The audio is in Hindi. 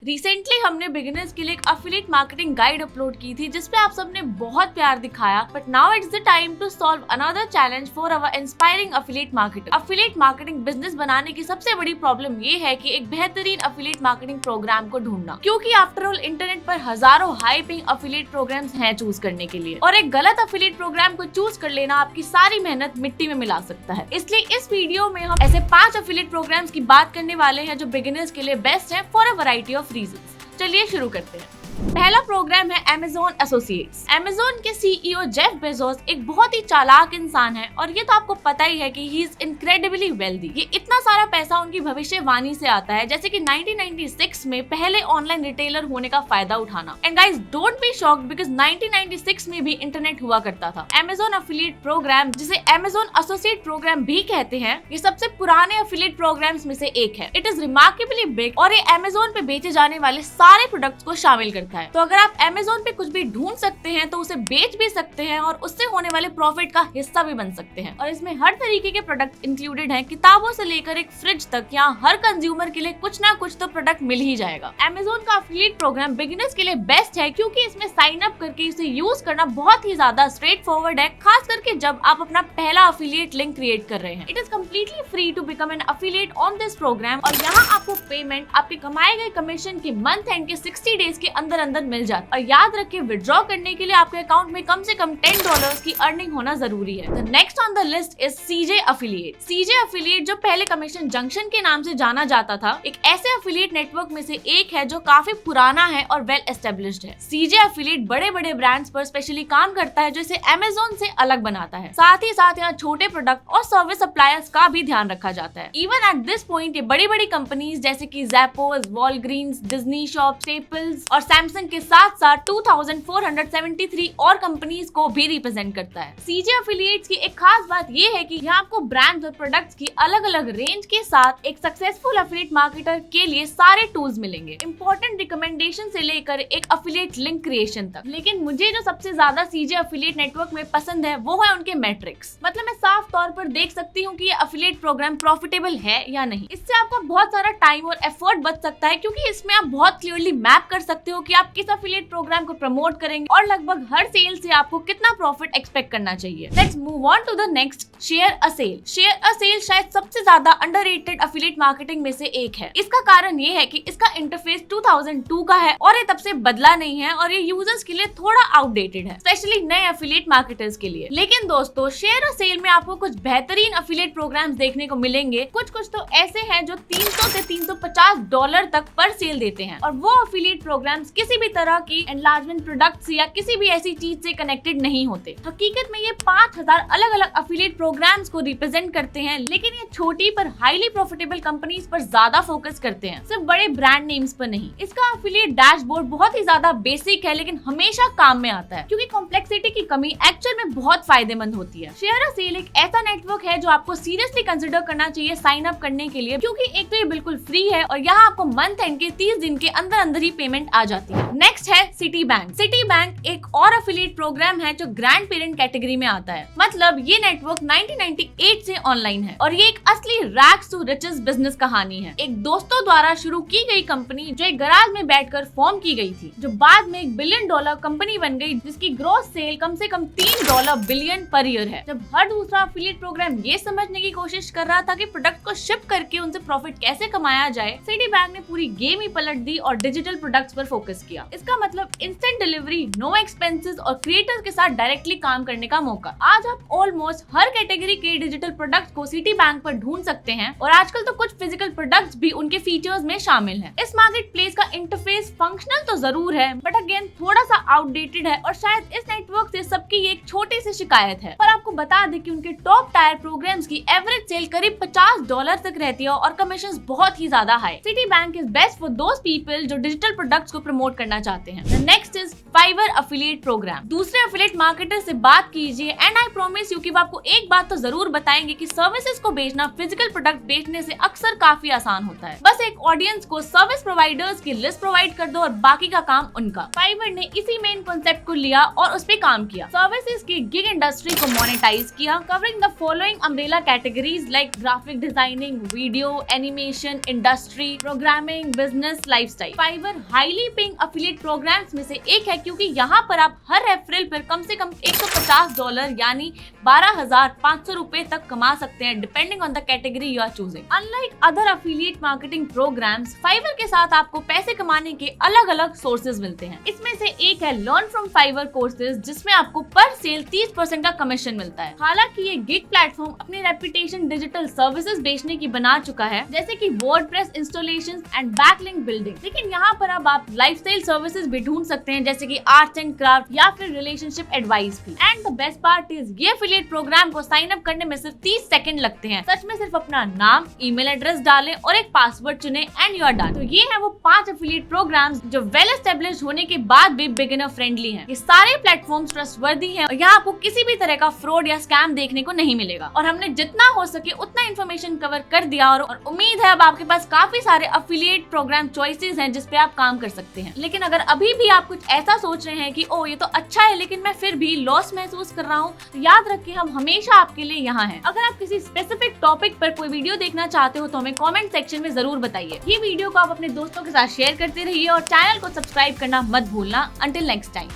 रिसेंटली हमने बिगिनर्स के लिए एक अफिलिएट मार्केटिंग गाइड अपलोड की थी जिसपे आप सबने बहुत प्यार दिखाया, but now it's the time to solve another challenge for our inspiring affiliate marketer. Affiliate marketing business बनाने की सबसे बड़ी प्रॉब्लम ये है कि एक बेहतरीन अफिलिएट मार्केटिंग प्रोग्राम को ढूंढना, क्योंकि आफ्टर ऑल इंटरनेट पर हजारों हाई पेइंग अफिलिएट प्रोग्राम्स हैं चूज करने के लिए, और एक गलत अफिलिएट प्रोग्राम को चूज कर लेना आपकी सारी मेहनत मिट्टी में मिला सकता है। इसलिए इस वीडियो में हम ऐसे 5 अफिलिएट प्रोग्राम्स की बात करने वाले हैं जो बिगिनर्स के लिए बेस्ट है for a variety of reasons. चलिए शुरू करते हैं। पहला प्रोग्राम है Amazon एसोसिएट्स। Amazon के सीईओ जेफ बेजोस एक बहुत ही चालाक इंसान है, और ये तो आपको पता ही है कि ही इज इनक्रेडिबली वेल्दी। ये इतना सारा पैसा उनकी भविष्यवाणी से आता है, जैसे कि 1996 में पहले ऑनलाइन रिटेलर होने का फायदा उठाना। And guys don't be shocked because 1996 में भी इंटरनेट हुआ करता था। Amazon अफिलिएट प्रोग्राम, जिसे Amazon एसोसिएट प्रोग्राम भी कहते हैं, ये सबसे पुराने अफिलिएट प्रोग्राम्स में से एक है। इट इज रिमार्केबली बिग और ये Amazon पे बेचे जाने वाले सारे प्रोडक्ट्स को शामिल करता है। तो अगर आप Amazon पे कुछ भी ढूंढ सकते हैं तो उसे बेच भी सकते हैं और उससे होने वाले प्रॉफिट का हिस्सा भी बन सकते हैं। और इसमें हर तरीके के प्रोडक्ट इंक्लूडेड हैं, किताबों से लेकर एक फ्रिज तक। यहाँ हर कंज्यूमर के लिए कुछ ना कुछ तो प्रोडक्ट मिल ही जाएगा। Amazon का अफिलिएट प्रोग्राम बिगिनर्स के लिए बेस्ट है, क्योंकि इसमें साइन अप करके इसे यूज करना बहुत ही ज्यादा स्ट्रेट फॉरवर्ड है, खास करके जब आप अपना पहला अफिलिएट लिंक क्रिएट कर रहे हैं। It is completely free to become an affiliate on this program, और यहाँ आपको पेमेंट आपके कमाए गए कमीशन की मंथ एंड के 60 डेज के अंदर मिल जाता है। और याद रखिए, विड्रॉ करने के लिए आपके अकाउंट में कम से कम $10 की अर्निंग होना जरूरी है। The next on the list is CJ affiliate. CJ affiliate, जो पहले कमीशन जंक्शन के नाम से जाना जाता था, एक ऐसे अफिलिएट नेटवर्क में से एक है जो काफी पुराना है और वेल एस्टेब्लिश्ड है। सीजे अफिलिएट बड़े बड़े ब्रांड्स पर स्पेशली काम करता है, जो इसे Amazon से अलग बनाता है। साथ ही साथ यहाँ छोटे प्रोडक्ट और सर्विस सप्लायर्स का भी ध्यान रखा जाता है। इवन एट दिस पॉइंट ये बड़ी बड़ी कंपनीज जैसे कि Zappos, Walgreens, Disney shop, staples और सैमसंग के साथ साथ 2473 और कंपनीज को भी रिप्रेजेंट करता है। सीजे अफिलिएट्स की एक खास बात ये है कि यहाँ आपको ब्रांड्स और प्रोडक्ट्स की अलग अलग रेंज के साथ एक सक्सेसफुल अफिलिएट मार्केटर के लिए सारे टूल्स मिलेंगे, इंपॉर्टेंट रिकमेंडेशन से लेकर एक अफिलिएट लिंक क्रिएशन तक। लेकिन मुझे जो सबसे ज्यादा सीजे अफिलिएट नेटवर्क में पसंद है वो है उनके मैट्रिक्स। मतलब मैं साफ तौर पर देख सकती हूँ कि ये अफिलिएट प्रोग्राम प्रॉफिटेबल है या नहीं। इससे आपका बहुत सारा टाइम और एफर्ट बच सकता है, क्योंकि इसमें आप बहुत क्लियरली मैप कर सकते हो कि आप किस अफिलिएट प्रोग्राम को प्रमोट करेंगे और लगभग हर सेल से आपको कितना प्रॉफिट एक्सपेक्ट करना चाहिए। Let's move on to the next, share a sale. Share a sale शायद सबसे ज्यादा अंडररेटेड अफिलिएट मार्केटिंग में से एक है। इसका कारण ये है कि इसका इंटरफेस 2002 का है और ये तब से बदला नहीं है, और ये यूजर्स के लिए थोड़ा आउटडेटेड है, स्पेशली नए अफिलिएट मार्केटर्स के लिए। लेकिन दोस्तों, शेयर अ सेल में आपको कुछ बेहतरीन अफिलिएट प्रोग्राम्स देखने को मिलेंगे। कुछ तो ऐसे हैं जो $300 से $350 तक पर सेल देते हैं, और वो अफिलिएट प्रोग्राम्स किसी भी तरह की एनलार्जमेंट प्रोडक्ट्स या किसी भी ऐसी चीज से कनेक्टेड नहीं होते। हकीकत में ये 5000 अलग अलग अफिलिएट प्रोग्राम्स को रिप्रेजेंट करते हैं, लेकिन ये छोटी पर हाईली प्रॉफिटेबल कंपनीज पर ज्यादा फोकस करते हैं, सिर्फ बड़े ब्रांड नेम्स पर नहीं। इसका अफिलिएट डैशबोर्ड बहुत ही ज्यादा बेसिक है, लेकिन हमेशा काम में आता है, क्योंकि कॉम्प्लेक्सिटी की कमी एक्चुअल में बहुत फायदेमंद होती है। शेयर अ सेल एक ऐसा नेटवर्क है जो आपको सीरियसली कंसिडर करना चाहिए साइन अप करने के लिए, क्योंकि एक तो ये बिल्कुल फ्री है और यहाँ आपको मंथ एंड के 30 दिन के अंदर ही पेमेंट आ जाती है। नेक्स्ट है सिटी बैंक। सिटी बैंक एक और अफिलिएट प्रोग्राम है जो ग्रैंड पेरेंट कैटेगरी में आता है। मतलब ये नेटवर्क 1998 से ऑनलाइन है, और ये एक असली रैग्स टू रिचेस बिजनेस कहानी है। एक दोस्तों द्वारा शुरू की गई कंपनी जो एक गराज में बैठकर फॉर्म की गई थी, जो बाद में $1 बिलियन कंपनी बन गई, जिसकी ग्रॉस सेल कम से कम $3 बिलियन पर ईयर है। जब हर दूसरा अफिलिएट प्रोग्राम ये समझने की कोशिश कर रहा था कि प्रोडक्ट को शिप करके उनसे प्रॉफिट कैसे कमाया जाए, सिटी बैंक ने पूरी गेम ही पलट दी और डिजिटल प्रोडक्ट्स पर फोकस किया। इसका मतलब इंस्टेंट डिलीवरी, नो एक्सपेंसेस और क्रिएटर्स के साथ डायरेक्टली काम करने का मौका। आज आप ऑलमोस्ट हर कैटेगरी के डिजिटल प्रोडक्ट्स को सिटी बैंक पर ढूंढ सकते हैं, और आजकल तो कुछ फिजिकल प्रोडक्ट्स भी उनके फीचर्स में शामिल हैं। इस मार्केट प्लेस का इंटरफेस फंक्शनल तो जरूर है, बट अगेन थोड़ा सा आउटडेटेड है, और शायद इस नेटवर्क से सबकी एक छोटी सी शिकायत है। पर आपको बता दें कि उनके टॉप टायर प्रोग्राम्स की एवरेज सेल करीब $50 तक रहती है, और कमीशन बहुत ही ज्यादा high. Citibank is best for those people जो डिजिटल प्रोडक्ट्स को प्रमोट प्रमोट करना चाहते हैं। Next is Fiverr affiliate program. दूसरे अफिलिएट मार्केटर से बात कीजिए एंड आई प्रॉमिस यू कि वो आपको एक बात तो जरूर बताएंगे कि सर्विसेज को बेचना फिजिकल प्रोडक्ट बेचने से अक्सर काफी आसान होता है। बस एक ऑडियंस को सर्विस प्रोवाइडर्स की लिस्ट प्रोवाइड कर दो और बाकी का काम उनका। फाइवर ने इसी मेन कॉन्सेप्ट को लिया और उस पे काम किया। सर्विसेज की गिग इंडस्ट्री को मोनेटाइज किया, covering the following umbrella categories like graphic designing, video, animation, industry, programming, business, lifestyle. Fiverr highly paying affiliate programs में से एक है क्योंकि यहाँ पर आप हर रेफरल पर कम से कम $150 यानी 12,500 रुपए तक कमा सकते हैं depending on the category you are choosing. Unlike other affiliate marketing programs, Fiverr के साथ आपको पैसे कमाने के अलग अलग सोर्सेज मिलते हैं। इसमें से एक है लर्न फ्रॉम फाइवर कोर्सेज जिसमें आपको पर सेल 30% का कमीशन मिलता है। हालांकि ये गिग प्लेटफॉर्म अपनी रेपुटेशन डिजिटल सर्विसेज बेचने की बना चुका है जैसे कि WordPress installation and backlink building, लेकिन यहाँ पर अब आप लाइफस्टाइल सर्विसेज भी ढूंढ सकते हैं जैसे कि आर्ट्स एंड क्राफ्ट या फिर रिलेशनशिप एडवाइस भी। And the best part is ये अफिलिएट प्रोग्राम को साइन अप करने में सिर्फ 30 सेकंड लगते हैं। सच में सिर्फ अपना नाम, ईमेल एड्रेस डालें और एक पासवर्ड चुनें एंड यू आर डन। तो ये है वो 5 अफिलिएट प्रोग्राम्स जो वेल एस्टेब्लिश होने के बाद भी बिगिनर फ्रेंडली हैं। ये सारे प्लेटफॉर्म्स ट्रस्टवर्दी हैं और यहाँ आपको किसी भी तरह का फ्रॉड या स्कैम देखने को नहीं मिलेगा। और हमने जितना हो सके उतना इन्फॉर्मेशन कवर कर दिया और उम्मीद है अब आपके पास काफी सारे अफिलिएट प्रोग्राम चॉइसेस हैं जिस पे आप काम कर सकते हैं। लेकिन अगर अभी भी आप कुछ ऐसा सोच रहे हैं कि ओ ये तो अच्छा है लेकिन मैं फिर भी लॉस महसूस कर रहा हूँ, तो याद रखिए हम हमेशा आपके लिए यहाँ हैं। अगर आप किसी स्पेसिफिक टॉपिक पर कोई वीडियो देखना चाहते हो तो हमें कमेंट सेक्शन में जरूर बताइए। ये वीडियो को आप अपने दोस्तों के साथ शेयर करते रहिए और चैनल को सब्सक्राइब करना मत भूलना। Until next time.